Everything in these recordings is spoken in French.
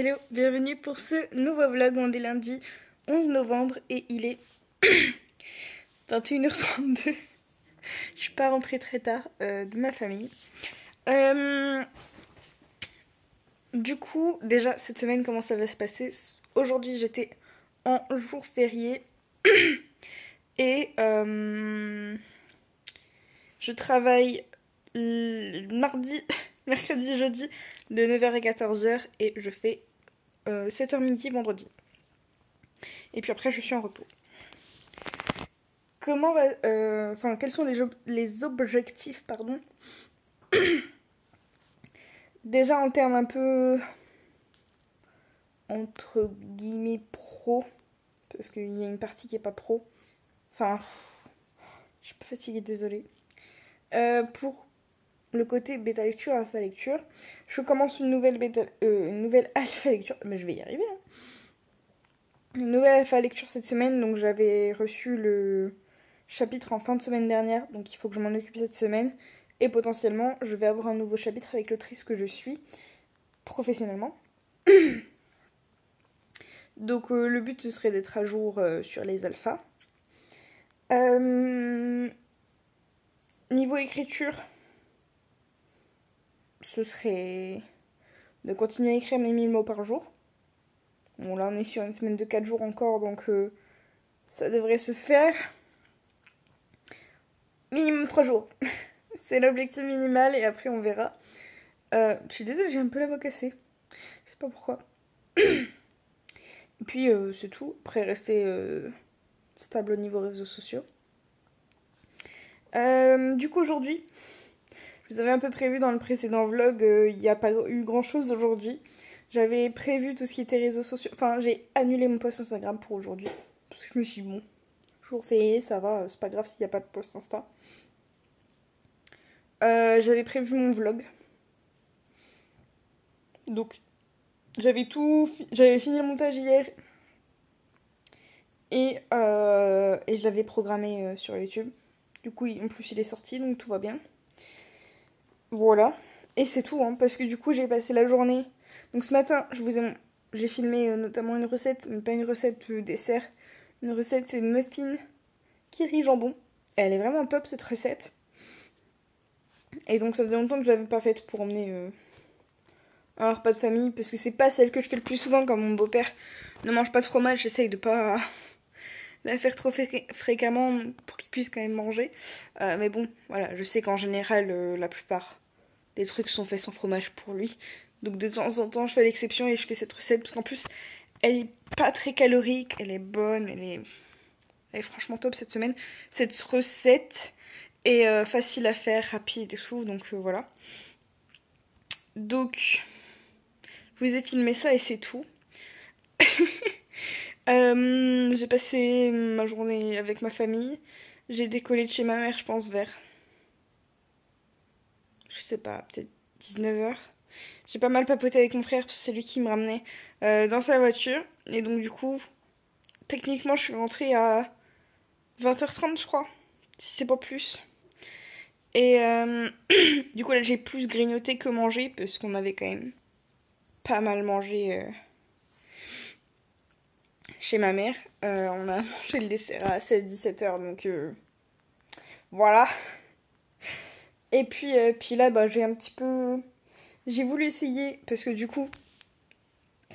Hello, bienvenue pour ce nouveau vlog. On est lundi 11 novembre et il est 21h32. Je suis pas rentrée très tard de ma famille. Du coup, déjà cette semaine, comment ça va se passer? Aujourd'hui, j'étais en jour férié et je travaille mardi, mercredi, jeudi de 9h à 14h et je fais 7h midi vendredi. Et puis après, je suis en repos. Comment va... quels sont les objectifs, pardon. Déjà en termes un peu... entre guillemets pro. Parce qu'il y a une partie qui est pas pro. Enfin... Je suis un peu fatiguée, désolée. Pour le côté bêta lecture, alpha lecture, je commence une nouvelle alpha lecture. Mais je vais y arriver, hein. Une nouvelle alpha lecture cette semaine, donc j'avais reçu le chapitre en fin de semaine dernière, donc il faut que je m'en occupe cette semaine. Et potentiellement, je vais avoir un nouveau chapitre avec l'autrice que je suis professionnellement. Donc le but, ce serait d'être à jour sur les alphas. Niveau écriture, ce serait de continuer à écrire mes 1000 mots par jour. Bon, là, on est sur une semaine de 4 jours encore, donc ça devrait se faire. Minimum 3 jours. C'est l'objectif minimal et après on verra. Je suis désolée, j'ai un peu la voix cassée. Je sais pas pourquoi. Et puis c'est tout. Après rester stable au niveau réseaux sociaux. Du coup aujourd'hui, je vous avais un peu prévu dans le précédent vlog, il n'y a pas eu grand chose aujourd'hui. J'avais prévu tout ce qui était réseaux sociaux. Enfin, j'ai annulé mon post Instagram pour aujourd'hui. Parce que je me suis dit, bon, jour férié, ça va, c'est pas grave s'il n'y a pas de post Insta. J'avais prévu mon vlog. Donc, j'avais fini le montage hier. Et je l'avais programmé sur YouTube. Du coup, en plus, il est sorti, donc tout va bien. Voilà. Et c'est tout, hein, parce que du coup, j'ai passé la journée. Donc ce matin, j'ai filmé notamment une recette, mais pas une recette dessert. Une recette, c'est une muffin kiri jambon. Et elle est vraiment top, cette recette. Et donc, ça faisait longtemps que je l'avais pas faite pour emmener un repas de famille, parce que c'est pas celle que je fais le plus souvent quand mon beau-père ne mange pas de fromage. J'essaye de pas la faire trop fréquemment pour qu'il puisse quand même manger. Mais bon, voilà, je sais qu'en général, la plupart des trucs sont faits sans fromage pour lui. Donc de temps en temps, je fais l'exception et je fais cette recette parce qu'en plus, elle est pas très calorique, elle est bonne, elle est franchement top cette semaine. Cette recette est facile à faire, rapide et tout, donc voilà. Donc, je vous ai filmé ça et c'est tout. J'ai passé ma journée avec ma famille. J'ai décollé de chez ma mère, je pense, vers... je sais pas, peut-être 19h. J'ai pas mal papoté avec mon frère parce que c'est lui qui me ramenait dans sa voiture. Et donc du coup, techniquement, je suis rentrée à 20h30, je crois. Si c'est pas plus. Et du coup, là, j'ai plus grignoté que mangé parce qu'on avait quand même pas mal mangé chez ma mère. On a mangé le dessert à 16-17h, donc voilà. Et puis là, bah, j'ai un petit peu... J'ai voulu essayer, parce que du coup...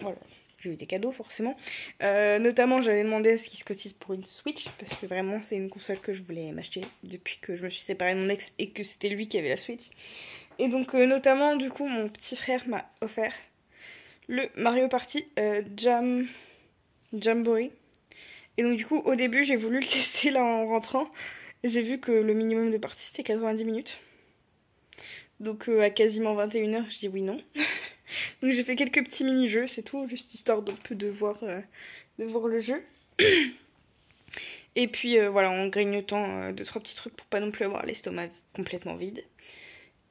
Voilà, j'ai eu des cadeaux forcément. Notamment, j'avais demandé à ce qu'ils se cotisent pour une Switch, parce que vraiment, c'est une console que je voulais m'acheter depuis que je me suis séparée de mon ex et que c'était lui qui avait la Switch. Et donc, notamment, du coup, mon petit frère m'a offert le Mario Party Jamboree. Et donc, du coup, au début, j'ai voulu le tester là en rentrant. J'ai vu que le minimum de partie, c'était 90 minutes. Donc, à quasiment 21h, je dis oui, non. Donc j'ai fait quelques petits mini-jeux, c'est tout, juste histoire de voir le jeu. Et puis voilà, en grignotant 2-3 petits trucs pour pas non plus avoir l'estomac complètement vide.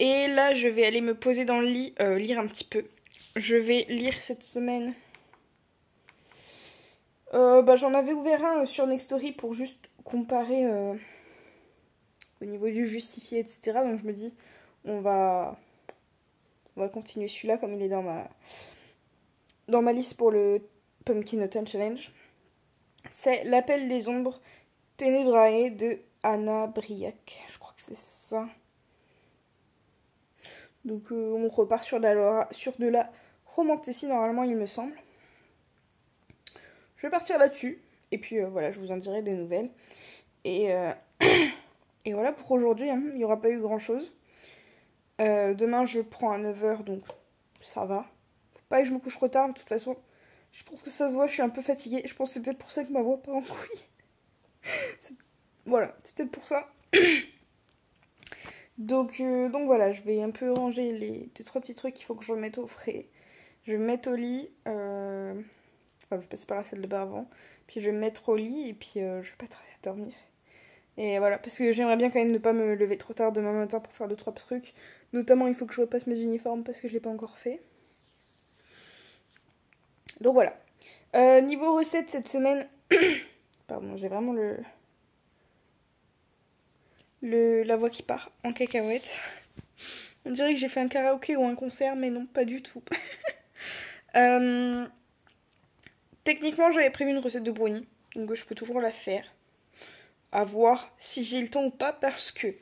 Et là, je vais aller me poser dans le lit, lire un petit peu. Je vais lire cette semaine. J'en avais ouvert un sur Nextory pour juste comparer au niveau du justifié, etc. Donc je me dis, on va continuer celui-là comme il est dans dans ma liste pour le Pumpkin Autumn Challenge, c'est L'Appel des Ombres Ténébrae de Anna Briac. Je crois que c'est ça. Donc on repart sur de la romanticie normalement, il me semble. Je vais partir là-dessus. Et puis voilà, je vous en dirai des nouvelles. Et, et voilà pour aujourd'hui, hein, il n'y aura pas eu grand-chose. Demain je prends à 9h, donc ça va. Faut pas que je me couche trop tard, de toute façon. Je pense que ça se voit, je suis un peu fatiguée. Je pense que c'est peut-être pour ça que ma voix part en couille. Voilà, c'est peut-être pour ça. Donc voilà, je vais un peu ranger les 2-3 petits trucs qu'il faut que je remette au frais. Je vais me mettre au lit. Enfin, je vais passer par la salle de bain avant. Puis je vais me mettre au lit et puis je vais pas tarder à dormir. Et voilà, parce que j'aimerais bien quand même ne pas me lever trop tard demain matin pour faire 2-3 trucs. Notamment, il faut que je repasse mes uniformes parce que je l'ai pas encore fait. Donc voilà. Niveau recettes cette semaine... Pardon, j'ai vraiment la voix qui part en cacahuète. On dirait que j'ai fait un karaoké ou un concert, mais non, pas du tout. Techniquement, j'avais prévu une recette de brownie, donc je peux toujours la faire. À voir si j'ai le temps ou pas, parce que...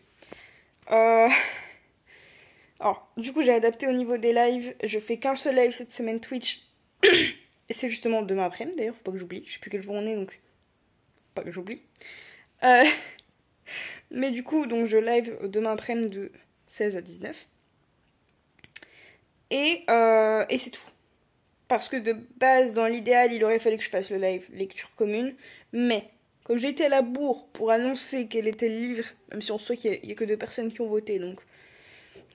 Alors, du coup, j'ai adapté au niveau des lives. Je fais qu'un seul live cette semaine Twitch. Et c'est justement demain après-midi, d'ailleurs, faut pas que j'oublie. Je sais plus quel jour on est, donc... Faut pas que j'oublie. Mais du coup, donc je live demain après-midi de 16 à 19. Et c'est tout. Parce que de base, dans l'idéal, il aurait fallu que je fasse le live lecture commune. Mais, comme j'ai été à la bourre pour annoncer quel était le livre, même si on sait qu'il n'y a que 2 personnes qui ont voté, donc...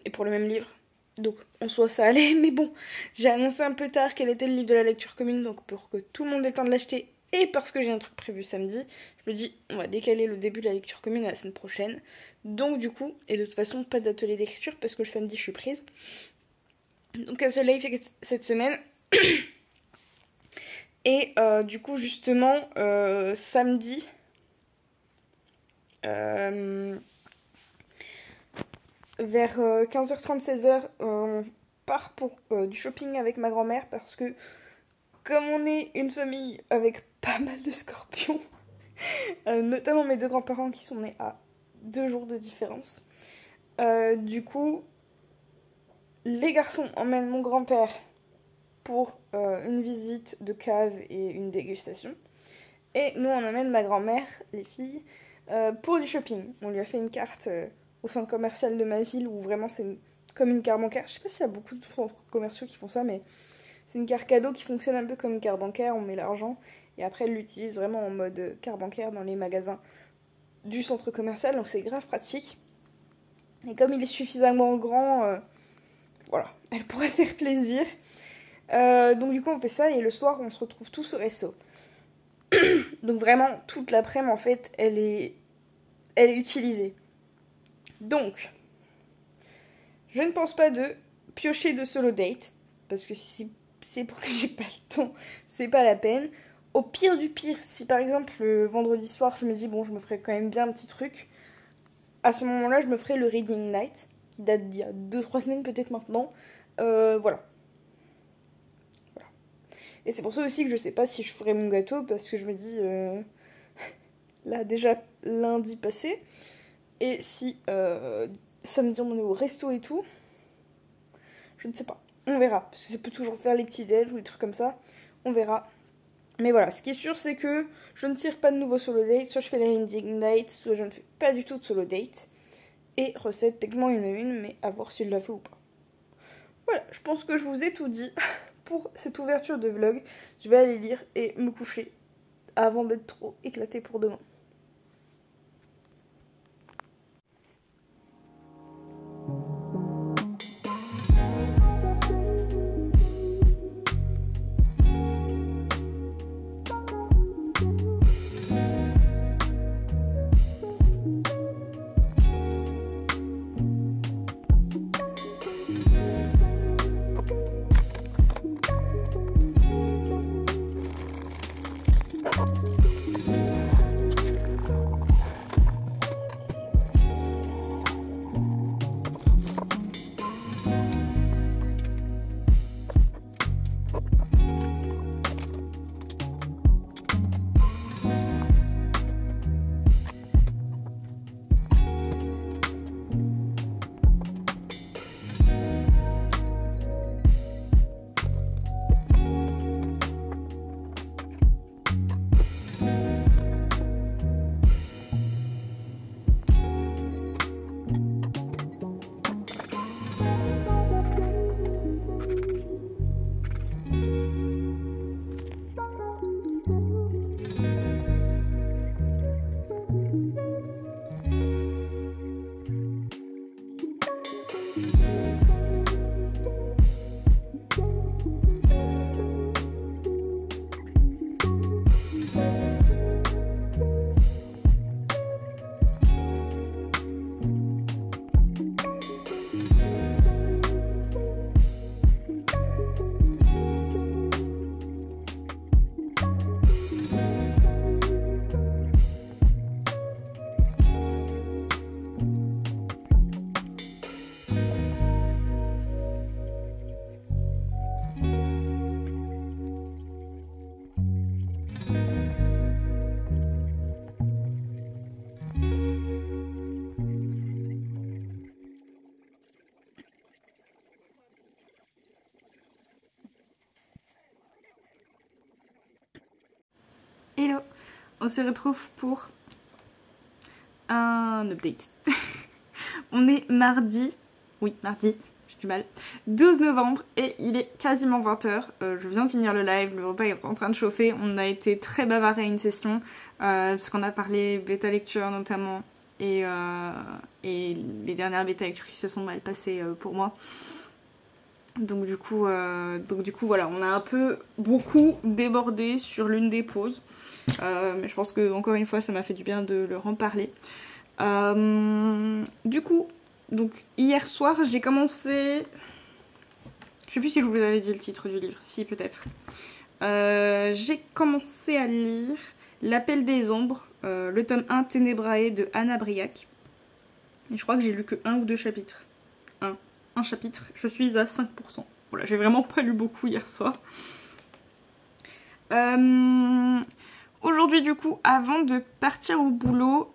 Et pour le même livre. Donc, en soi, ça allait. Mais bon, j'ai annoncé un peu tard quel était le livre de la lecture commune. Donc, pour que tout le monde ait le temps de l'acheter. Et parce que j'ai un truc prévu samedi, je me dis, on va décaler le début de la lecture commune à la semaine prochaine. Donc, du coup, et de toute façon, pas d'atelier d'écriture parce que le samedi, je suis prise. Donc, un seul live cette semaine. Et du coup, justement, samedi, vers 15h30, 16h, on part pour du shopping avec ma grand-mère parce que comme on est une famille avec pas mal de scorpions, notamment mes 2 grands-parents qui sont nés à 2 jours de différence, du coup, les garçons emmènent mon grand-père pour une visite de cave et une dégustation. Et nous, on emmène ma grand-mère, les filles, pour du shopping. On lui a fait une carte au centre commercial de ma ville où vraiment c'est comme une carte bancaire. Je sais pas s'il y a beaucoup de centres commerciaux qui font ça, mais c'est une carte cadeau qui fonctionne un peu comme une carte bancaire. On met l'argent et après, elle l'utilise vraiment en mode carte bancaire dans les magasins du centre commercial. Donc c'est grave pratique. Et comme il est suffisamment grand, voilà, elle pourrait se faire plaisir. Donc du coup on fait ça et le soir on se retrouve tous au resto. Donc vraiment toute l'après-midi en fait elle est utilisée. Donc je ne pense pas de piocher de solo date parce que si c'est pour que j'ai pas le temps, c'est pas la peine. Au pire du pire, si par exemple le vendredi soir je me dis bon je me ferai quand même bien un petit truc, à ce moment-là je me ferai le reading night qui date d'il y a 2-3 semaines peut-être maintenant. Voilà. Et c'est pour ça aussi que je sais pas si je ferai mon gâteau, parce que je me dis, là déjà lundi passé, et si samedi on est au resto et tout, je ne sais pas, on verra, parce que ça peut toujours faire les petits déj ou des trucs comme ça, on verra. Mais voilà, ce qui est sûr c'est que je ne tire pas de nouveau solo date, soit je fais les reading nights, soit je ne fais pas du tout de solo date. Et recette, techniquement il y en a une, mais à voir si je la fais ou pas. Voilà, je pense que je vous ai tout dit pour cette ouverture de vlog. Je vais aller lire et me coucher avant d'être trop éclatée pour demain. on se retrouve pour un update. On est mardi, j'ai du mal, 12 novembre et il est quasiment 20h. Je viens de finir le live, le repas est en train de chauffer. On a été très bavard à une session parce qu'on a parlé bêta lecture notamment et les dernières bêta lectures qui se sont mal passées pour moi. Donc du coup voilà, on a un peu beaucoup débordé sur l'une des pauses. Mais je pense que encore une fois ça m'a fait du bien de leur en parler. Du coup, donc hier soir j'ai commencé... Je sais plus si je vous avais dit le titre du livre, si peut-être. J'ai commencé à lire L'Appel des Ombres, le tome 1 Ténébrae de Anna Briac. Et je crois que j'ai lu que 1 ou 2 chapitres. Un chapitre, je suis à 5%. Voilà, j'ai vraiment pas lu beaucoup hier soir. Aujourd'hui du coup, avant de partir au boulot,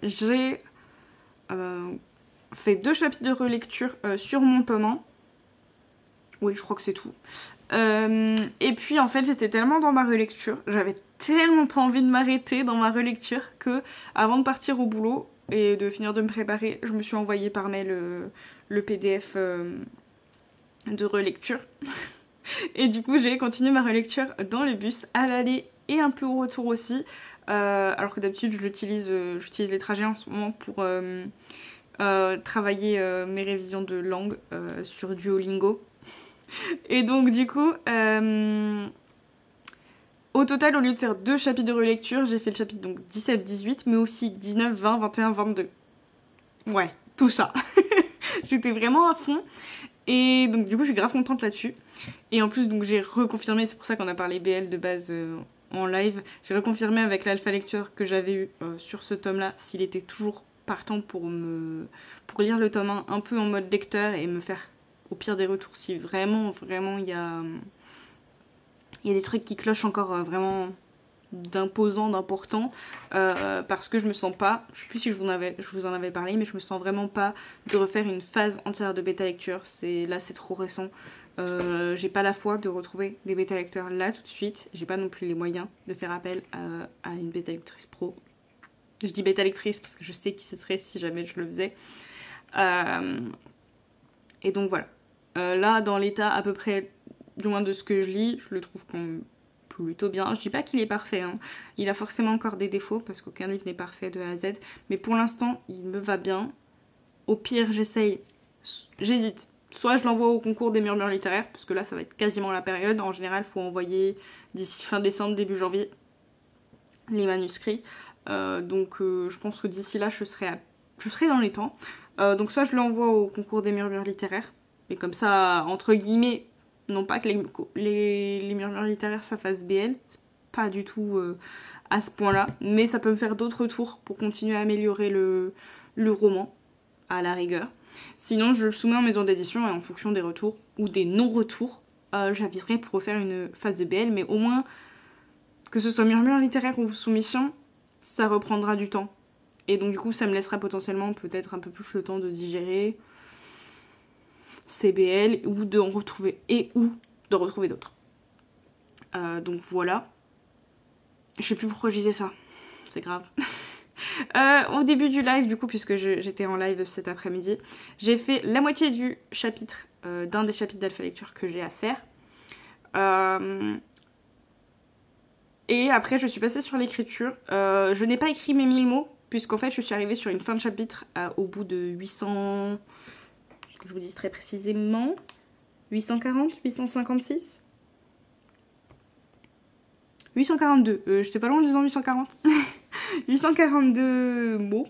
j'ai fait 2 chapitres de relecture sur mon tome 1. Oui, je crois que c'est tout. Et puis en fait, j'étais tellement dans ma relecture, j'avais tellement pas envie de m'arrêter dans ma relecture que avant de partir au boulot et de finir de me préparer, je me suis envoyé par mail le PDF de relecture. Et du coup, j'ai continué ma relecture dans le bus, à l'aller et un peu au retour aussi. Alors que d'habitude, j'utilise les trajets en ce moment pour travailler mes révisions de langue sur Duolingo. Et donc du coup, au total, au lieu de faire 2 chapitres de relecture, j'ai fait le chapitre donc 17-18, mais aussi 19, 20, 21, 22. Ouais, tout ça. J'étais vraiment à fond. Et donc du coup, je suis grave contente là-dessus. Et en plus, donc j'ai reconfirmé, c'est pour ça qu'on a parlé BL de base en live. J'ai reconfirmé avec l'alpha lecture que j'avais eu sur ce tome-là, s'il était toujours partant pour lire le tome 1 un peu en mode lecteur et me faire au pire des retours si vraiment il y a des trucs qui clochent encore vraiment d'imposant, d'important, parce que je me sens pas, je sais plus si je vous en avais parlé, mais je me sens vraiment pas de refaire une phase entière de bêta lecture. Là c'est trop récent. J'ai pas la foi de retrouver des bêta lecteurs là tout de suite. J'ai pas non plus les moyens de faire appel à une bêta lectrice pro. Je dis bêta lectrice parce que je sais qui ce serait si jamais je le faisais. Et donc voilà. Là, dans l'état à peu près, du moins de ce que je lis, je le trouve plutôt bien. Je dis pas qu'il est parfait, hein. Il a forcément encore des défauts, parce qu'aucun livre n'est parfait de A à Z. Mais pour l'instant, il me va bien. Au pire, j'hésite. Soit je l'envoie au concours des murmures littéraires, parce que là, ça va être quasiment la période. En général, il faut envoyer d'ici fin décembre, début janvier, les manuscrits. Donc je pense que d'ici là, je serai dans les temps. Donc soit je l'envoie au concours des murmures littéraires, et comme ça, entre guillemets, non pas que les murmures littéraires ça fasse BL, pas du tout à ce point là, mais ça peut me faire d'autres retours pour continuer à améliorer le roman, à la rigueur. Sinon je le soumets en maison d'édition et en fonction des retours ou des non-retours, j'aviserai pour refaire une phase de BL, mais au moins, que ce soit murmure littéraire ou soumission, ça reprendra du temps. Et donc du coup ça me laissera potentiellement peut-être un peu plus le temps de digérer CBL ou de retrouver d'autres. Donc voilà. Je sais plus pourquoi je disais ça. C'est grave. Au début du live, du coup, puisque j'étais en live cet après-midi, j'ai fait la moitié du chapitre, d'un des chapitres d'alpha lecture que j'ai à faire. Et après, je suis passée sur l'écriture. Je n'ai pas écrit mes 1000 mots, puisqu'en fait, je suis arrivée sur une fin de chapitre au bout de 800... Je vous dis très précisément, 840, 856, 842, j'étais pas loin en disant 840, 842 mots.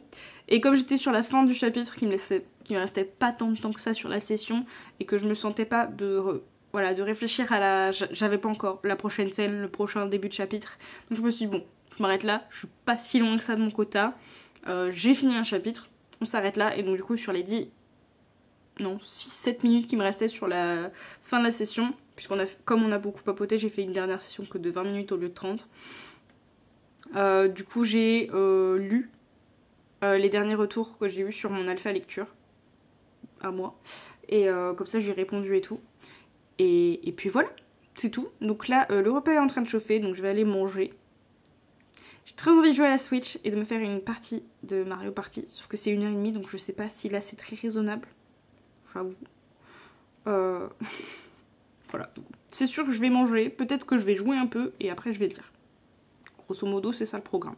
Et comme j'étais sur la fin du chapitre, qui me restait pas tant de temps que ça sur la session, et que je me sentais pas de réfléchir à j'avais pas encore la prochaine scène, le prochain début de chapitre, donc je me suis dit bon, je m'arrête là, je suis pas si loin que ça de mon quota, j'ai fini un chapitre, on s'arrête là, et donc du coup sur les 6-7 minutes qui me restaient sur la fin de la session, comme on a beaucoup papoté, j'ai fait une dernière session que de 20 minutes au lieu de 30. Du coup j'ai lu les derniers retours que j'ai eu sur mon alpha lecture à moi, et comme ça j'ai répondu et tout, et puis voilà, c'est tout. Donc là le repas est en train de chauffer, donc je vais aller manger. J'ai très envie de jouer à la Switch et de me faire une partie de Mario Party. Sauf que c'est 1h30 donc je sais pas si là c'est très raisonnable. J'avoue. Voilà. C'est sûr que je vais manger. Peut-être que je vais jouer un peu et après je vais lire. Grosso modo c'est ça le programme.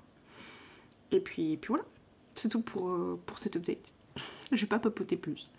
Et puis voilà. C'est tout pour cette update. Je vais pas papoter plus.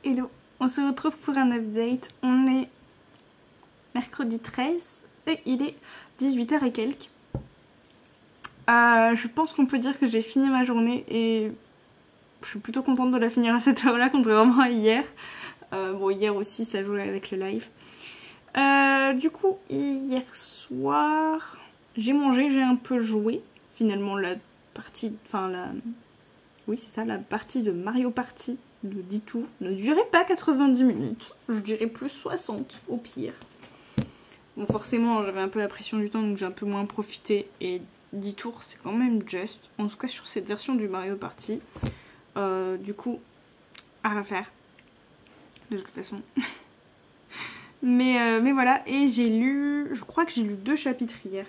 Hello, on se retrouve pour un update. On est mercredi 13 et il est 18h et quelques. Je pense qu'on peut dire que j'ai fini ma journée et je suis plutôt contente de la finir à cette heure-là contrairement à hier. Bon, hier aussi ça jouait avec le live. Du coup, hier soir, j'ai mangé, j'ai un peu joué. Finalement, la partie, enfin Oui, c'est ça, la partie de Mario Party de 10 tours ne durait pas 90 minutes. Je dirais plus 60 au pire. Bon, forcément, j'avais un peu la pression du temps, donc j'ai un peu moins profité. Et 10 tours, c'est quand même juste. En tout cas, sur cette version du Mario Party. Du coup, à refaire. De toute façon. mais voilà, et j'ai lu... Je crois que j'ai lu 2 chapitres hier.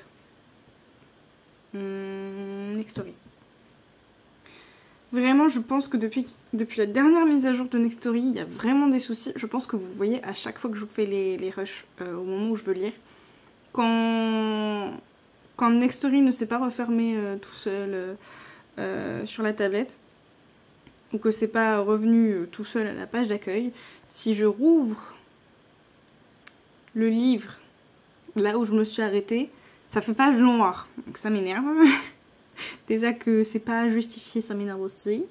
Next Story. Vraiment, je pense que depuis la dernière mise à jour de Next Story, il y a vraiment des soucis. Je pense que vous voyez à chaque fois que je vous fais les rushs au moment où je veux lire. Quand Next Story ne s'est pas refermé tout seul sur la tablette, ou que c'est pas revenu tout seul à la page d'accueil, si je rouvre le livre là où je me suis arrêtée, ça fait page noire. Donc ça m'énerve. Déjà que c'est pas justifié, ça m'énerve aussi.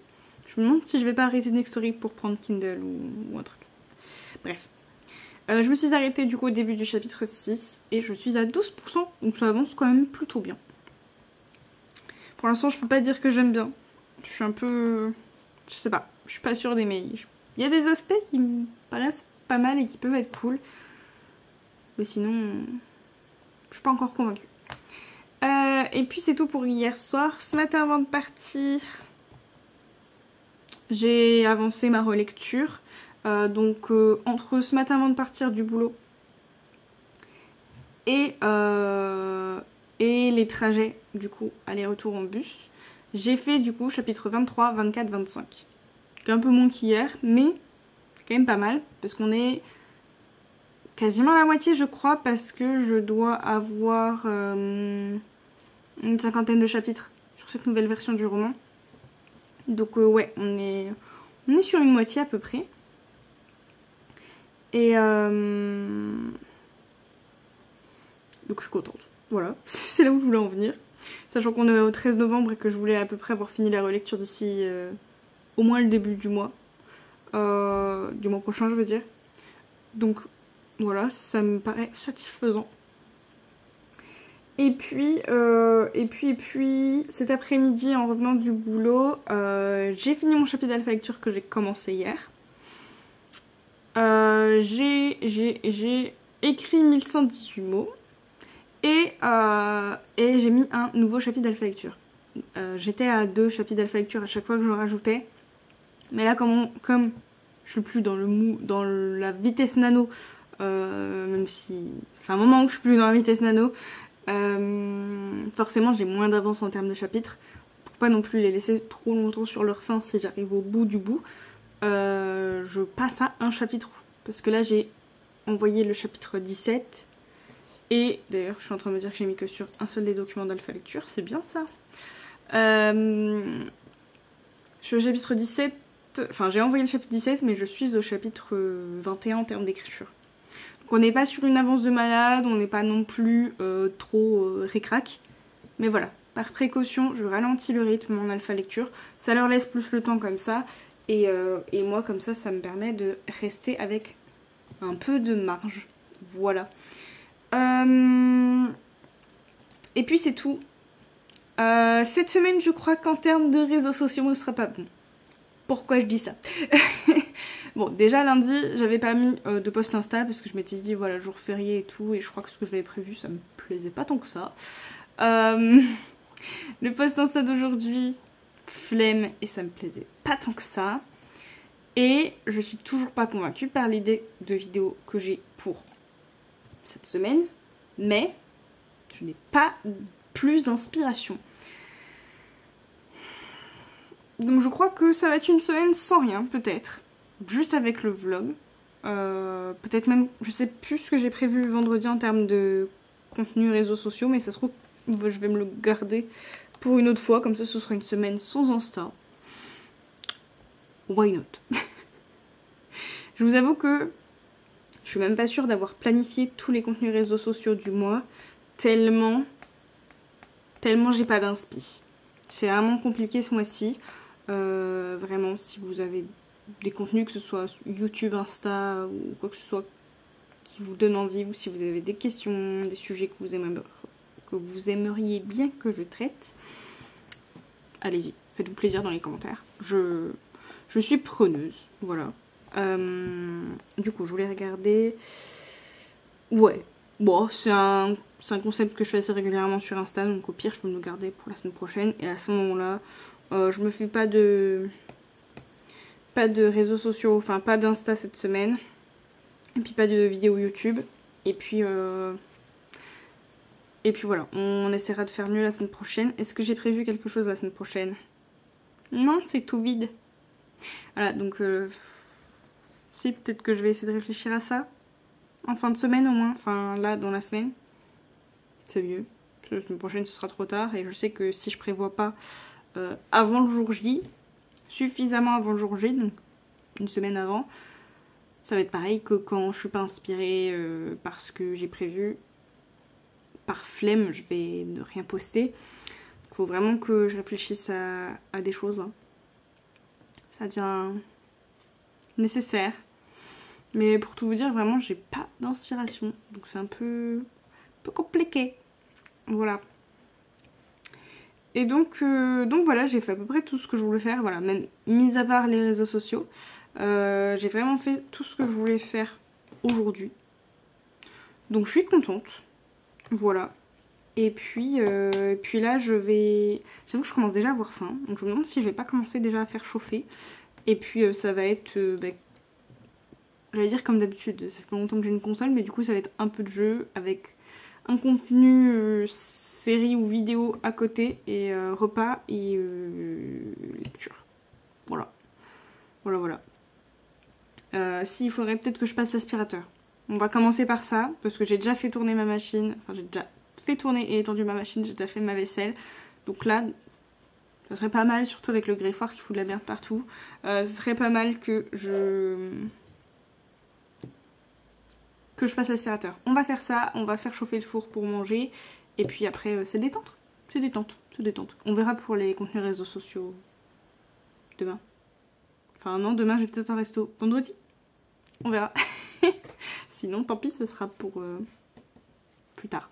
Je me demande si je vais pas arrêter Next Story pour prendre Kindle ou un truc. Bref. Je me suis arrêtée du coup au début du chapitre 6 et je suis à 12%, donc ça avance quand même plutôt bien. Pour l'instant, je peux pas dire que j'aime bien. Je suis un peu... Je sais pas, je suis pas sûre d'aimer. Il y a des aspects qui me paraissent pas mal et qui peuvent être cool. Mais sinon, je suis pas encore convaincue. Et puis c'est tout pour hier soir. Ce matin avant de partir, j'ai avancé ma relecture. Donc entre ce matin avant de partir du boulot et les trajets du coup aller-retour en bus, j'ai fait du coup chapitre 23, 24, 25. C'est un peu moins qu'hier, mais c'est quand même pas mal parce qu'on est quasiment à la moitié je crois, parce que je dois avoir une 50aine de chapitres sur cette nouvelle version du roman. Donc ouais, on est sur une moitié à peu près. Et donc je suis contente. Voilà, c'est là où je voulais en venir. Sachant qu'on est au 13 novembre et que je voulais à peu près avoir fini la relecture d'ici au moins le début du mois. Du mois prochain je veux dire. Donc voilà, ça me paraît satisfaisant. Et puis cet après-midi en revenant du boulot, j'ai fini mon chapitre d'alpha lecture que j'ai commencé hier. J'ai écrit 1118 mots et j'ai mis un nouveau chapitre d'alpha lecture. J'étais à 2 chapitres d'alpha lecture à chaque fois que je rajoutais, mais là comme je suis plus dans la vitesse nano, même si ça fait un moment que je suis plus dans la vitesse nano, forcément j'ai moins d'avance en termes de chapitres pour pas non plus les laisser trop longtemps sur leur fin. Si j'arrive au bout du bout, je passe à un chapitre, parce que là j'ai envoyé le chapitre 17 et d'ailleurs je suis en train de me dire que j'ai mis que sur un seul des documents d'alpha lecture, c'est bien ça. Je suis au chapitre 17, enfin j'ai envoyé le chapitre 17 mais je suis au chapitre 21 en termes d'écriture. Donc on n'est pas sur une avance de malade, on n'est pas non plus trop ric-rac, mais voilà, par précaution je ralentis le rythme en alpha lecture, ça leur laisse plus le temps comme ça. Et moi comme ça me permet de rester avec un peu de marge. Voilà. Et puis c'est tout. Cette semaine je crois qu'en termes de réseaux sociaux ne sera pas bon. Pourquoi je dis ça? Bon, déjà lundi j'avais pas mis de post Insta parce que je m'étais dit voilà, jour férié et tout, et je crois que ce que j'avais prévu ça me plaisait pas tant que ça. Le post Insta d'aujourd'hui, flemme, et ça me plaisait pas tant que ça. Et je suis toujours pas convaincue par l'idée de vidéo que j'ai pour cette semaine, mais je n'ai pas plus d'inspiration. Donc je crois que ça va être une semaine sans rien, peut-être, juste avec le vlog. Peut-être même, je sais plus ce que j'ai prévu vendredi en termes de contenu réseaux sociaux, mais ça se trouve je vais me le garder pour une autre fois, comme ça ce sera une semaine sans Insta. Why not? Je vous avoue que je suis même pas sûre d'avoir planifié tous les contenus réseaux sociaux du mois, tellement j'ai pas d'inspi. C'est vraiment compliqué ce mois-ci. Vraiment, si vous avez des contenus, que ce soit YouTube, Insta ou quoi que ce soit qui vous donne envie, ou si vous avez des questions, des sujets que vous aimeriez bien que je traite, allez-y. faites-vous plaisir dans les commentaires. Je suis preneuse, voilà. Du coup, je voulais regarder... Ouais, bon, c'est un concept que je fais assez régulièrement sur Insta, donc au pire, je peux me le garder pour la semaine prochaine. Et à ce moment-là, je me fais pas de réseaux sociaux, enfin pas d'Insta cette semaine. Et puis pas de vidéo YouTube. Et puis voilà, on essaiera de faire mieux la semaine prochaine. Est-ce que j'ai prévu quelque chose la semaine prochaine? Non, c'est tout vide. Voilà, donc si, peut-être que je vais essayer de réfléchir à ça. En fin de semaine au moins, enfin là dans la semaine. C'est mieux. Parce que la semaine prochaine ce sera trop tard. Et je sais que si je prévois pas avant le jour J, suffisamment avant le jour J, donc une semaine avant, ça va être pareil que quand je suis pas inspirée parce que j'ai prévu. Par flemme, je vais ne rien poster. Il faut vraiment que je réfléchisse à des choses. Hein. Ça devient nécessaire. Mais pour tout vous dire, vraiment, j'ai pas d'inspiration. Donc c'est un peu compliqué. Voilà. Et donc voilà, j'ai fait à peu près tout ce que je voulais faire. Voilà, même mis à part les réseaux sociaux. J'ai vraiment fait tout ce que je voulais faire aujourd'hui. Donc je suis contente. Voilà. Et puis là, j'avoue que je commence déjà à avoir faim. Donc je me demande si je vais pas commencer déjà à faire chauffer. Et puis ça va être, j'allais dire comme d'habitude, ça fait longtemps que j'ai une console, mais du coup ça va être un peu de jeu avec un contenu série ou vidéo à côté et repas et lecture. Voilà. Voilà. S'il faudrait peut-être que je passe l'aspirateur. On va commencer par ça, parce que j'ai déjà fait tourner ma machine. Enfin, j'ai déjà fait tourner et étendu ma machine, j'ai déjà fait ma vaisselle. Donc là, ça serait pas mal, surtout avec le greffoir qui fout de la merde partout. Ce serait pas mal que je passe l'aspirateur. On va faire ça, on va faire chauffer le four pour manger. Et puis après, c'est détente. C'est détente. On verra pour les contenus réseaux sociaux demain. Enfin non, demain j'ai peut-être un resto. Vendredi, on verra. Sinon, tant pis, ce sera pour plus tard.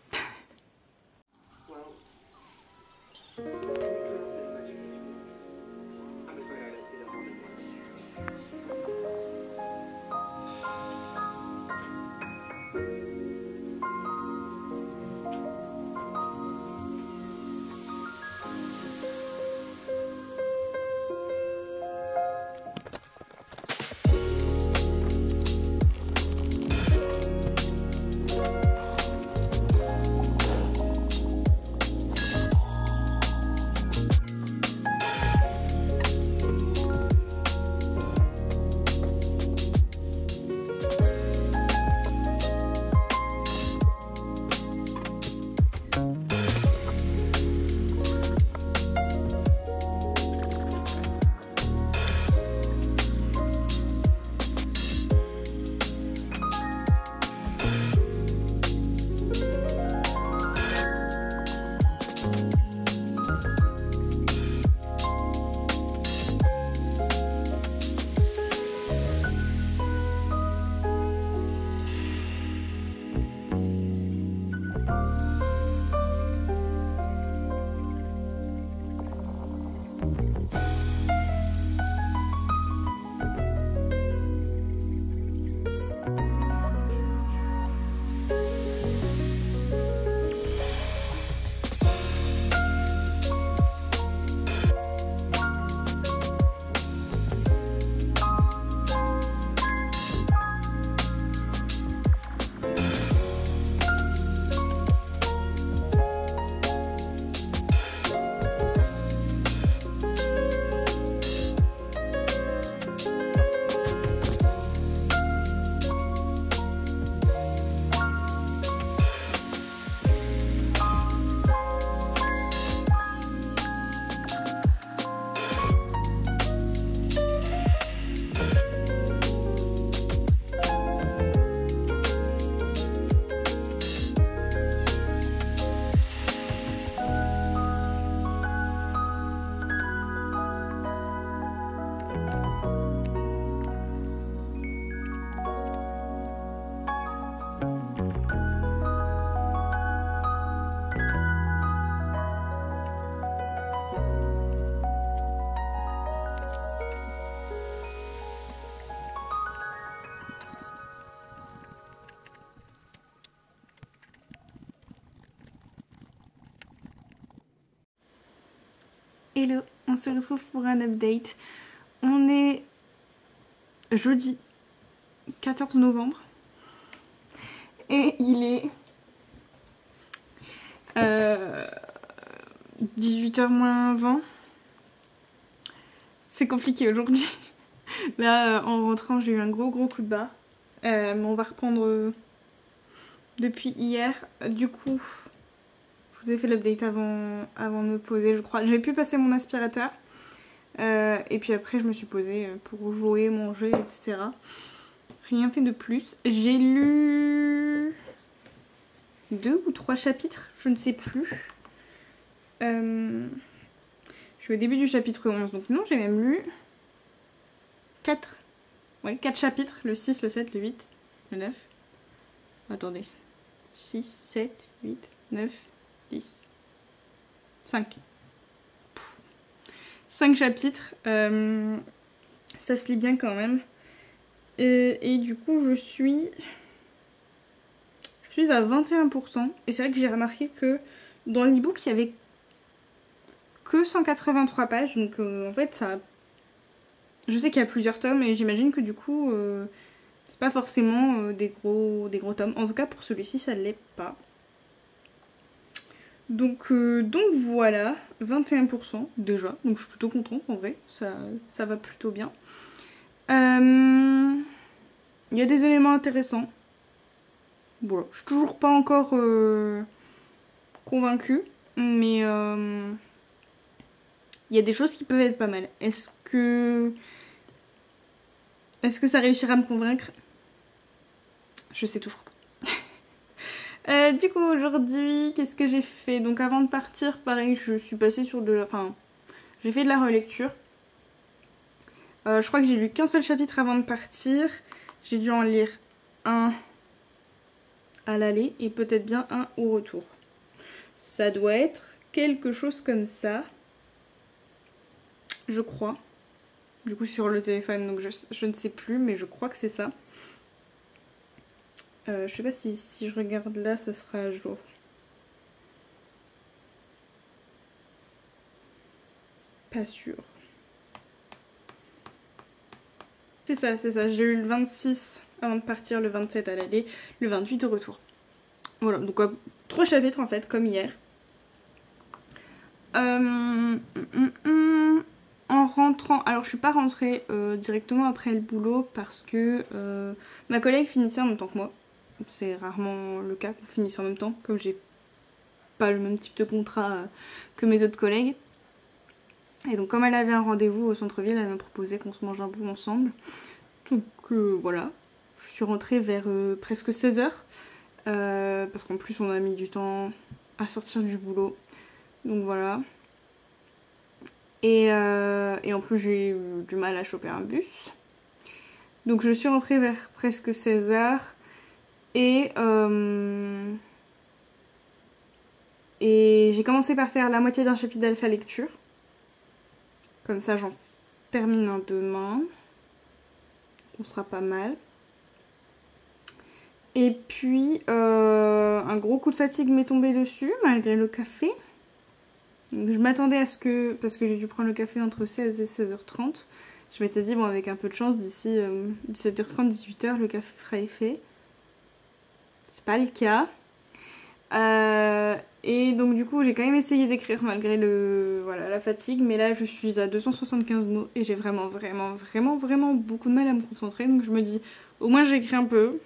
Hello, on se retrouve pour un update. On est jeudi 14 novembre et il est 18h moins 20. C'est compliqué aujourd'hui. Là, en rentrant, j'ai eu un gros coup de barre. Mais on va reprendre depuis hier. Du coup, je vous ai fait l'update avant de me poser, je crois. J'ai pu passer mon aspirateur. Et puis après, je me suis posée pour jouer, manger, etc. Rien fait de plus. J'ai lu 2 ou 3 chapitres, je ne sais plus. Je suis au début du chapitre 11, donc non, j'ai même lu 4. Ouais, 4 chapitres, le 6, le 7, le 8, le 9. Attendez. 6, 7, 8, 9, 10, 5. 5 chapitres. Ça se lit bien quand même. Et du coup, je suis à 21%. Et c'est vrai que j'ai remarqué que dans l'ebook, il y avait que 183 pages. Donc en fait, ça... Je sais qu'il y a plusieurs tomes et j'imagine que du coup, c'est pas forcément des gros tomes. En tout cas, pour celui-ci, ça ne l'est pas. Donc voilà, 21% déjà. Donc je suis plutôt contente en vrai, ça va plutôt bien. Il y a des éléments intéressants. Voilà, je suis toujours pas encore convaincue, mais il y a des choses qui peuvent être pas mal. Est-ce que ça réussira à me convaincre? Je sais toujours pas. Du coup aujourd'hui, qu'est-ce que j'ai fait? Donc avant de partir, pareil, je suis passée sur de la... Enfin, j'ai fait de la relecture. Je crois que j'ai lu qu'un seul chapitre avant de partir. J'ai dû en lire un à l'aller et peut-être bien un au retour. Ça doit être quelque chose comme ça. Je crois. Du coup sur le téléphone, donc je ne sais plus, mais je crois que c'est ça. Je sais pas si je regarde là, ça sera à jour. Pas sûr. C'est ça. J'ai eu le 26 avant de partir, le 27 à l'aller, le 28 au retour. Voilà, donc 3 chapitres en fait, comme hier. En rentrant, alors je suis pas rentrée directement après le boulot parce que ma collègue finissait en même temps que moi. C'est rarement le cas qu'on finisse en même temps, comme j'ai pas le même type de contrat que mes autres collègues. Et donc comme elle avait un rendez-vous au centre-ville, elle m'a proposé qu'on se mange un bout ensemble. Donc voilà, je suis rentrée vers presque 16h. Parce qu'en plus on a mis du temps à sortir du boulot. Donc voilà. Et en plus j'ai eu du mal à choper un bus. Donc je suis rentrée vers presque 16h. Et j'ai commencé par faire la moitié d'un chapitre d'alpha lecture. Comme ça j'en termine un demain. On sera pas mal. Et puis un gros coup de fatigue m'est tombé dessus malgré le café. Donc, je m'attendais à ce que, parce que j'ai dû prendre le café entre 16 et 16h30, je m'étais dit bon avec un peu de chance d'ici 17h30, 18h le café sera fait. C'est pas le cas. Et donc du coup j'ai quand même essayé d'écrire malgré la fatigue, mais là je suis à 275 mots et j'ai vraiment beaucoup de mal à me concentrer. Donc je me dis au moins j'écris un peu.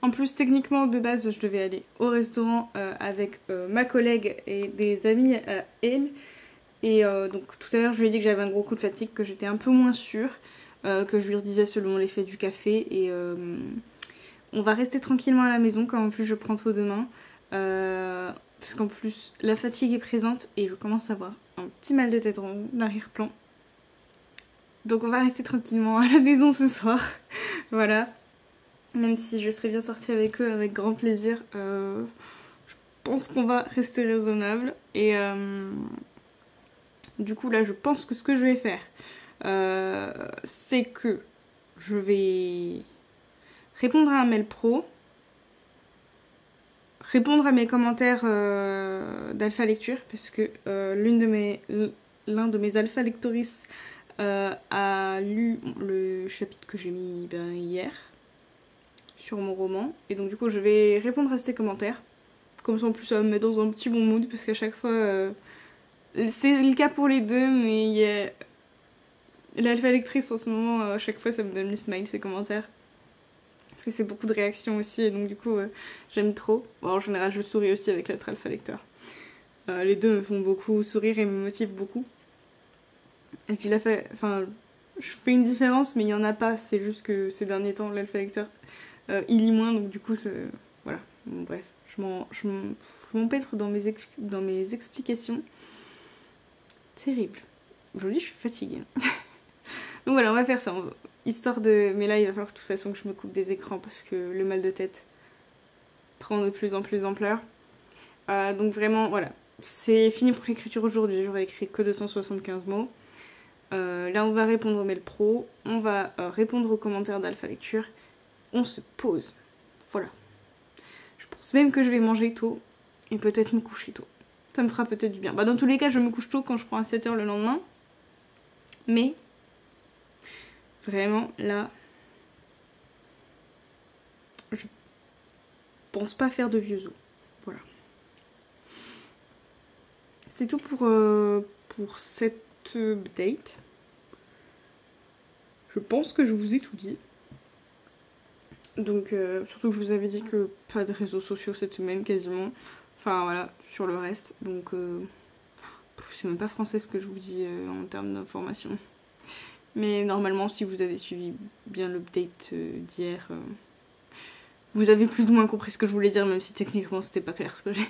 En plus, techniquement, de base, je devais aller au restaurant avec ma collègue et des amis à elle. Et donc, tout à l'heure, je lui ai dit que j'avais un gros coup de fatigue, que j'étais un peu moins sûre, que je lui redisais selon l'effet du café. Et on va rester tranquillement à la maison, comme en plus je prends tôt demain. Parce qu'en plus, la fatigue est présente et je commence à avoir un petit mal de tête en arrière-plan. Donc, on va rester tranquillement à la maison ce soir. Voilà. Même si je serais bien sortie avec eux avec grand plaisir, je pense qu'on va rester raisonnable. Et du coup là je pense que ce que je vais faire, c'est que je vais répondre à un mail pro, répondre à mes commentaires d'alpha lecture, parce que l'un de mes alpha lectorices a lu le chapitre que j'ai mis hier sur mon roman, et donc du coup je vais répondre à ces commentaires. Comme ça en plus ça me met dans un petit bon mood, parce qu'à chaque fois c'est le cas pour les deux, mais il y a l'alpha lectrice en ce moment, à chaque fois ça me donne du smile ces commentaires. Parce que c'est beaucoup de réactions aussi, et donc du coup j'aime trop. Bon, en général je souris aussi avec l'autre alpha lecteur. Les deux me font beaucoup sourire et me motivent beaucoup. Et je fais une différence, mais il n'y en a pas, c'est juste que ces derniers temps l'alpha lecteur il lit moins, donc du coup voilà, bon, bref, je m'empêtre dans mes explications. Terrible. Aujourd'hui je suis fatiguée. Donc voilà, on va faire ça. Histoire de... Mais là, il va falloir de toute façon que je me coupe des écrans parce que le mal de tête prend de plus en plus d'ampleur. Donc vraiment, voilà. C'est fini pour l'écriture aujourd'hui. J'aurais écrit que 275 mots. Là, on va répondre au mail pro. On va répondre aux commentaires d'Alpha Lecture. On se pose. Voilà. Je pense même que je vais manger tôt et peut-être me coucher tôt. Ça me fera peut-être du bien. Dans tous les cas, je me couche tôt quand je prends à 7h le lendemain. Mais... vraiment, là, je pense pas faire de vieux os. Voilà. C'est tout pour cette update. Je pense que je vous ai tout dit. Donc, surtout que je vous avais dit que pas de réseaux sociaux cette semaine, quasiment. Enfin, voilà, sur le reste. Donc, c'est même pas français ce que je vous dis en termes d'information. Mais normalement, si vous avez suivi bien l'update d'hier, vous avez plus ou moins compris ce que je voulais dire, même si techniquement c'était pas clair ce que j'ai dit.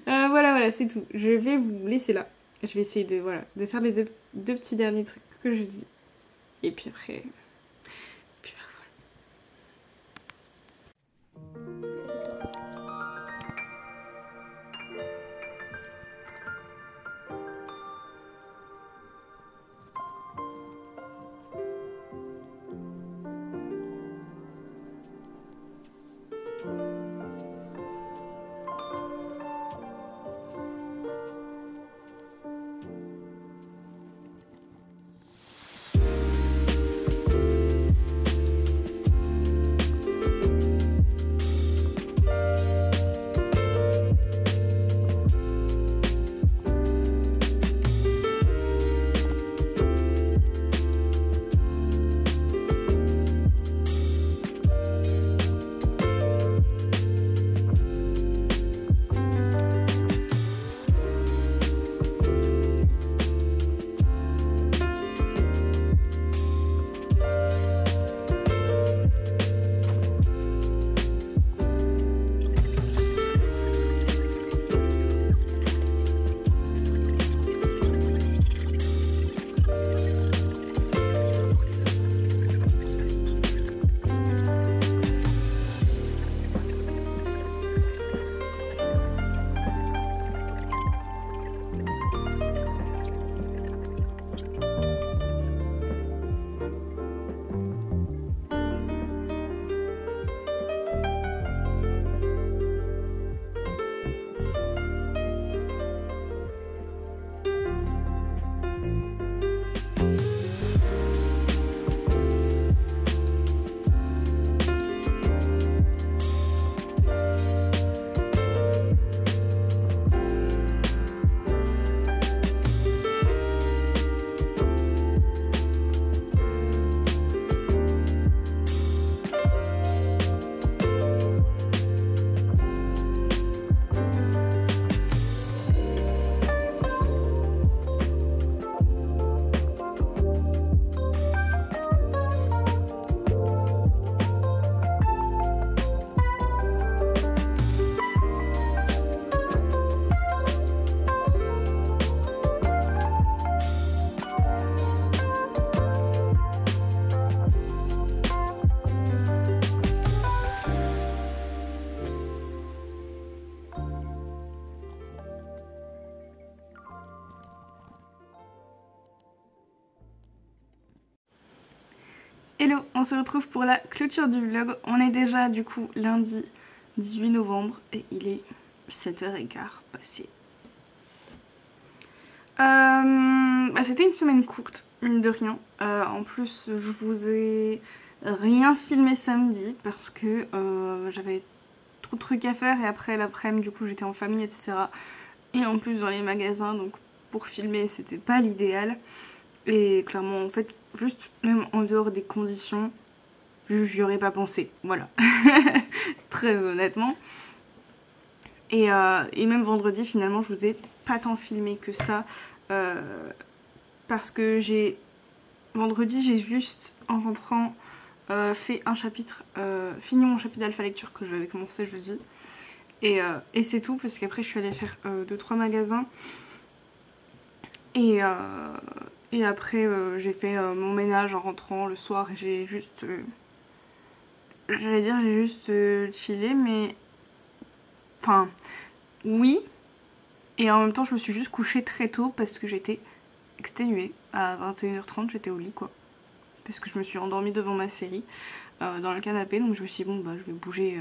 Voilà, c'est tout. Je vais vous laisser là. Je vais essayer de faire les deux petits derniers trucs que je dis. Et puis après... Hello, on se retrouve pour la clôture du vlog. On est déjà du coup lundi 18 novembre et il est 7h15 passé. C'était une semaine courte, mine de rien. En plus, je vous ai rien filmé samedi parce que j'avais trop de trucs à faire et après l'après-midi, du coup, j'étais en famille, etc. Et en plus dans les magasins, donc pour filmer, c'était pas l'idéal. Et clairement, en fait, juste même en dehors des conditions, j'y aurais pas pensé, voilà. Très honnêtement. Et même vendredi, finalement, je vous ai pas tant filmé que ça. Parce que vendredi, j'ai juste, en rentrant, fait un chapitre, fini mon chapitre d'alpha lecture que j'avais commencé jeudi. Et c'est tout, parce qu'après, je suis allée faire 2-3 magasins. Et après, j'ai fait mon ménage en rentrant le soir. J'ai juste... j'allais dire, j'ai juste chillé, mais... Enfin, oui. Et en même temps, je me suis juste couchée très tôt parce que j'étais exténuée. À 21h30, j'étais au lit, quoi. Parce que je me suis endormie devant ma série dans le canapé. Donc je me suis dit, bon, bah, je vais bouger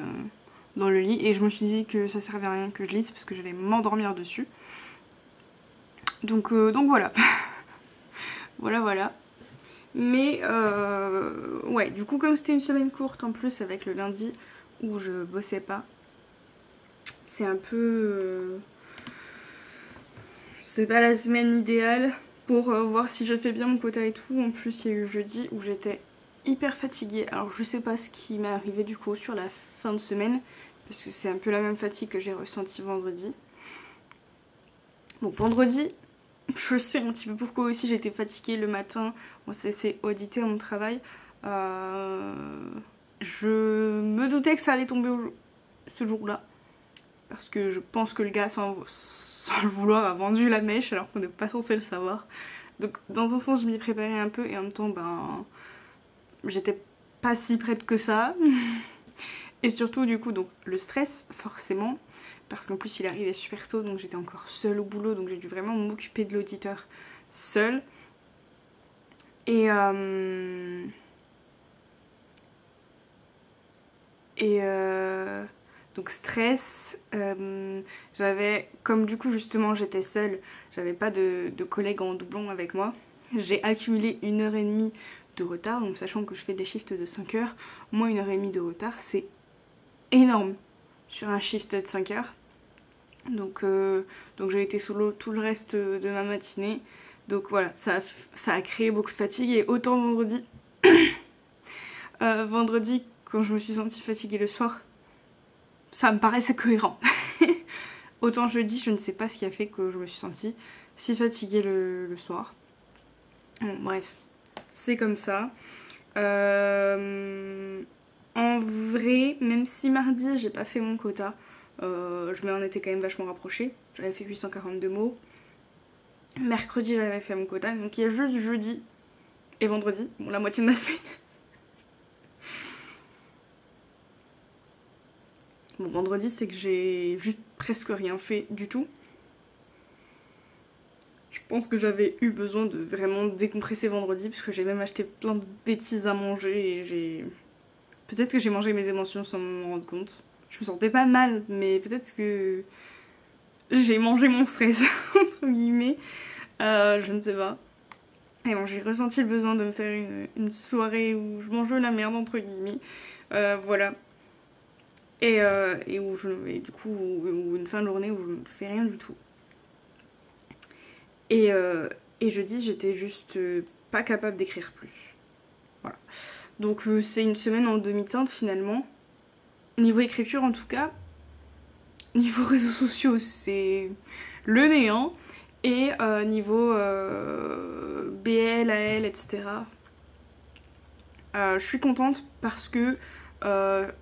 dans le lit. Et je me suis dit que ça servait à rien que je lise parce que j'allais m'endormir dessus. Donc voilà. Voilà. Mais ouais, du coup, comme c'était une semaine courte en plus avec le lundi où je bossais pas, c'est un peu... c'est pas la semaine idéale pour voir si je fais bien mon quota et tout. En plus, il y a eu jeudi où j'étais hyper fatiguée. Alors, je sais pas ce qui m'est arrivé du coup sur la fin de semaine, parce que c'est un peu la même fatigue que j'ai ressentie vendredi. Bon, vendredi, je sais un petit peu pourquoi aussi j'étais fatiguée le matin. On s'est fait auditer à mon travail. Je me doutais que ça allait tomber ce jour-là. Parce que je pense que le gars, sans le vouloir, a vendu la mèche alors qu'on n'est pas censé le savoir. Donc dans un sens, je m'y préparais un peu et en même temps, ben, j'étais pas si prête que ça. Et surtout, du coup, donc le stress, forcément. Parce qu'en plus, il arrivait super tôt, donc j'étais encore seule au boulot. Donc j'ai dû vraiment m'occuper de l'auditeur seule. Et donc stress, j'avais, comme du coup justement j'étais seule, j'avais pas de collègues en doublon avec moi, j'ai accumulé 1h30 de retard, donc sachant que je fais des shifts de 5 heures, moi 1h30 de retard c'est énorme sur un shift de 5 heures. Donc j'ai été sous l'eau tout le reste de ma matinée, donc voilà, ça a créé beaucoup de fatigue. Et autant vendredi, vendredi quand je me suis sentie fatiguée le soir, ça me paraissait cohérent. Autant jeudi, je ne sais pas ce qui a fait que je me suis sentie si fatiguée le soir. Bon, bref, c'est comme ça. En vrai, même si mardi j'ai pas fait mon quota, je m'en étais quand même vachement rapprochée. J'avais fait 842 mots. Mercredi j'avais fait mon quota, donc il y a juste jeudi et vendredi, bon la moitié de ma semaine. Bon, vendredi, c'est que j'ai juste presque rien fait du tout. Je pense que j'avais eu besoin de vraiment décompresser vendredi, parce que j'ai même acheté plein de bêtises à manger et j'ai... Peut-être que j'ai mangé mes émotions sans m'en rendre compte. Je me sentais pas mal, mais peut-être que j'ai mangé mon stress, entre guillemets. Je ne sais pas. Et bon, j'ai ressenti le besoin de me faire une soirée où je mange la merde, entre guillemets. Voilà. Et du coup, une fin de journée où je ne fais rien du tout. Et jeudi, j'étais juste pas capable d'écrire plus. Voilà. Donc c'est une semaine en demi-teinte finalement. Niveau écriture en tout cas. Niveau réseaux sociaux, c'est le néant. Et niveau BL, AL, etc. Je suis contente parce que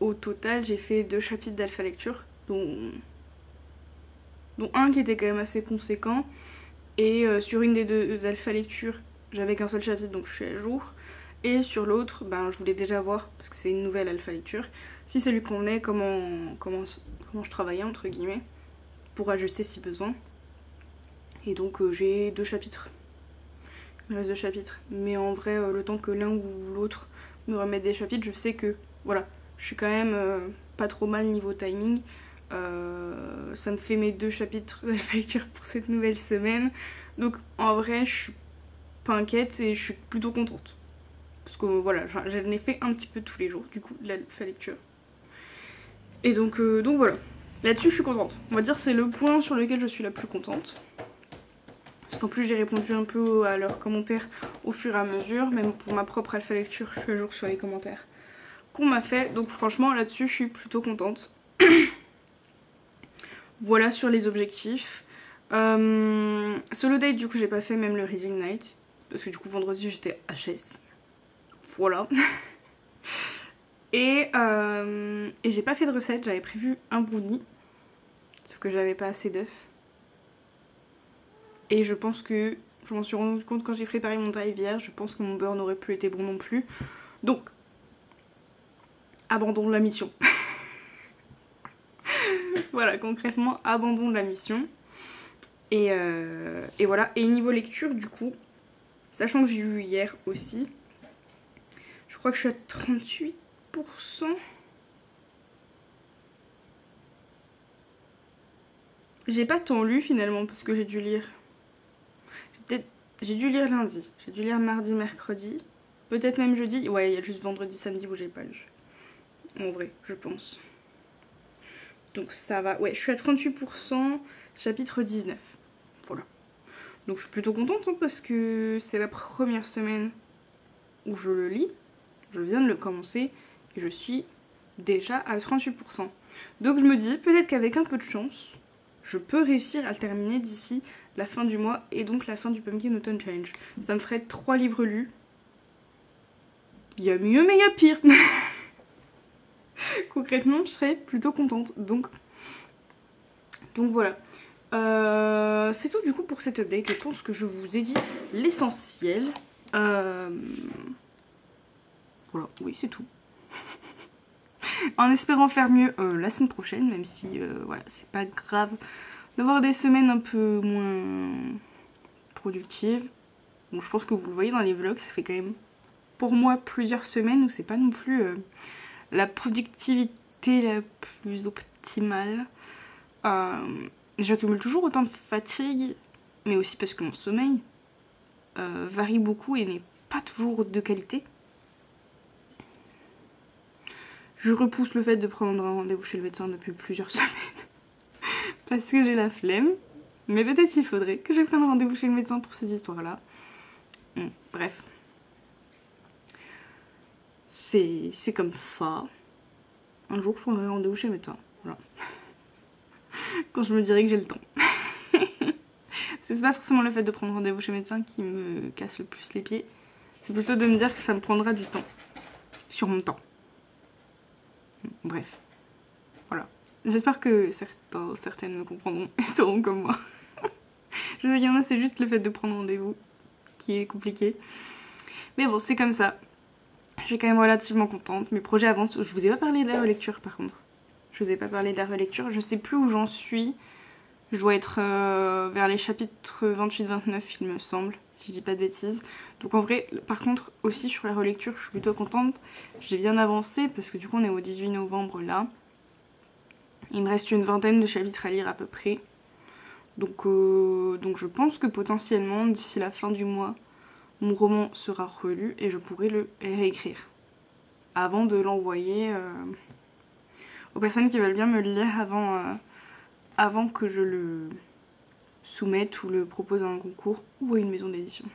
au total, j'ai fait 2 chapitres d'alpha lecture, dont un qui était quand même assez conséquent. Et sur une des 2 alpha lectures, j'avais qu'un seul chapitre, donc je suis à jour. Et sur l'autre, ben, je voulais déjà voir, parce que c'est une nouvelle alpha lecture, si ça lui convenait, comment je travaillais, entre guillemets, pour ajuster si besoin. Et donc j'ai 2 chapitres. Il me reste 2 chapitres. Mais en vrai, le temps que l'un ou l'autre me remette des chapitres, je sais que, voilà, Je suis quand même pas trop mal niveau timing. Ça me fait mes 2 chapitres d'alpha lecture pour cette nouvelle semaine. Donc en vrai, je suis pas inquiète et je suis plutôt contente. Parce que voilà, j'en ai fait un petit peu tous les jours, du coup, de l'alpha lecture. Et donc voilà. Là-dessus, je suis contente. On va dire c'est le point sur lequel je suis la plus contente. Parce qu'en plus, j'ai répondu un peu à leurs commentaires au fur et à mesure. Même pour ma propre alpha lecture, je suis à jour sur les commentaires qu'on m'a fait. Donc franchement, là-dessus, je suis plutôt contente. Voilà sur les objectifs. Solo date, du coup, j'ai pas fait même le reading night. Parce que du coup, vendredi, j'étais HS. Voilà. Et j'ai pas fait de recette, j'avais prévu un brownie. Sauf que j'avais pas assez d'œufs. Et je pense que, je m'en suis rendu compte quand j'ai préparé mon dry vierge, je pense que mon beurre n'aurait plus été bon non plus. Donc, abandon de la mission. Voilà, concrètement, abandon de la mission. Et voilà. Et niveau lecture, du coup, sachant que j'ai vu hier aussi, je crois que je suis à 38%. J'ai pas tant lu finalement parce que j'ai dû lire. J'ai dû lire lundi, j'ai dû lire mardi, mercredi, peut-être même jeudi. Ouais, il y a juste vendredi, samedi où j'ai pas lu. En vrai, je pense. Donc ça va. Ouais, je suis à 38%, chapitre 19. Voilà. Donc je suis plutôt contente hein, parce que c'est la première semaine où je le lis. Je viens de le commencer et je suis déjà à 38%. Donc je me dis, peut-être qu'avec un peu de chance, je peux réussir à le terminer d'ici la fin du mois et donc la fin du Pumpkin Autumn Challenge. Ça me ferait 3 livres lus. Il y a mieux mais il y a pire. Concrètement, je serais plutôt contente. Donc voilà. C'est tout du coup pour cette update. Je pense que je vous ai dit l'essentiel. Voilà, oui c'est tout. En espérant faire mieux la semaine prochaine, même si voilà, c'est pas grave d'avoir des semaines un peu moins productives. Bon, je pense que vous le voyez dans les vlogs, ça fait quand même pour moi plusieurs semaines où c'est pas non plus la productivité la plus optimale. J'accumule toujours autant de fatigue, mais aussi parce que mon sommeil varie beaucoup et n'est pas toujours de qualité. Je repousse le fait de prendre un rendez-vous chez le médecin depuis plusieurs semaines parce que j'ai la flemme. Mais peut-être qu'il faudrait que je prenne rendez-vous chez le médecin pour ces histoires-là. Bref. C'est comme ça. Un jour, je prendrai rendez-vous chez le médecin. Voilà. Quand je me dirai que j'ai le temps. C'est pas forcément le fait de prendre rendez-vous chez le médecin qui me casse le plus les pieds. C'est plutôt de me dire que ça me prendra du temps. Sur mon temps. Bref, voilà. J'espère que certaines me comprendront et seront comme moi. Je sais qu'il y en a, c'est juste le fait de prendre rendez-vous qui est compliqué. Mais bon, c'est comme ça. Je suis quand même relativement contente. Mes projets avancent. Je vous ai pas parlé de la relecture par contre. Je vous ai pas parlé de la relecture. Je sais plus où j'en suis. Je dois être vers les chapitres 28-29 il me semble, si je dis pas de bêtises. Donc en vrai, par contre, aussi sur la relecture, je suis plutôt contente. J'ai bien avancé parce que du coup on est au 18 novembre là. Il me reste une vingtaine de chapitres à lire à peu près. Donc je pense que potentiellement d'ici la fin du mois, mon roman sera relu et je pourrai le réécrire. Avant de l'envoyer aux personnes qui veulent bien me le lire avant que je le soumette ou le propose à un concours ou à une maison d'édition.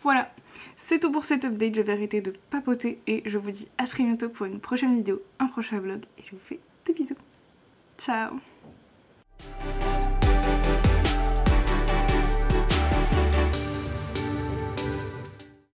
Voilà, c'est tout pour cette update, je vais arrêter de papoter et je vous dis à très bientôt pour une prochaine vidéo, un prochain vlog et je vous fais des bisous. Ciao.